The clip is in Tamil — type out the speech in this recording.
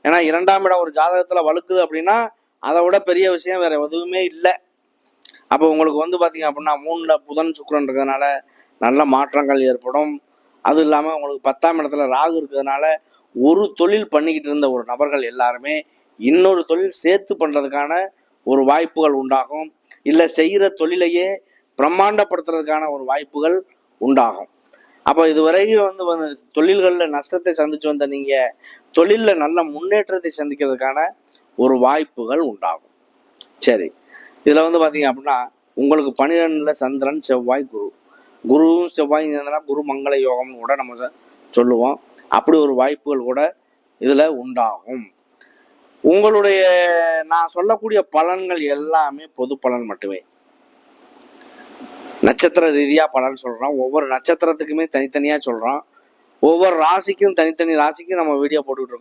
ஏன்னா 2ஆம் இடம் ஒரு ஜாதகத்தில் வலுக்குது அப்படின்னா அதை விட பெரிய விஷயம் வேற எதுவுமே இல்லை. அப்போ உங்களுக்கு பார்த்தீங்க அப்படின்னா 3ல் புதன் சுக்கிரன் இருக்கிறதுனால நல்ல மாற்றங்கள் ஏற்படும். அது இல்லாமல் உங்களுக்கு 10ஆம் இடத்துல ராகு இருக்கிறதுனால ஒரு தொழில் பண்ணிக்கிட்டு இருந்த ஒரு நபர்கள் எல்லாருமே இன்னொரு தொழில் சேர்த்து பண்ணுறதுக்கான ஒரு வாய்ப்புகள் உண்டாகும். இல்லை செய்கிற தொழிலையே பிரம்மாண்டப்படுத்துறதுக்கான ஒரு வாய்ப்புகள் உண்டாகும். அப்போ இதுவரைக்கும் தொழில்களில் நஷ்டத்தை சந்திச்சு வந்த நீங்கள் தொழிலில் நல்ல முன்னேற்றத்தை சந்திக்கிறதுக்கான ஒரு வாய்ப்புகள் உண்டாகும். சரி, இதில் பார்த்தீங்க அப்படின்னா உங்களுக்கு 12ல் சந்திரன் செவ்வாய் குருவும் செவ்வாய் இருந்ததுன்னா குரு மங்கள யோகம்னு கூட நம்ம சொல்லுவோம். அப்படி ஒரு வாய்ப்புகள் கூட இதில் உண்டாகும். உங்களுடைய நான் சொல்லக்கூடிய பலன்கள் எல்லாமே பொது பலன் மட்டுமே. நட்சத்திர ரீதியாக பலன் சொல்கிறோம். ஒவ்வொரு நட்சத்திரத்துக்குமே தனித்தனியாக சொல்கிறோம். ஒவ்வொரு ராசிக்கும் தனித்தனி ராசிக்கும் நம்ம வீடியோ போட்டுக்கிட்டு இருக்கோம்.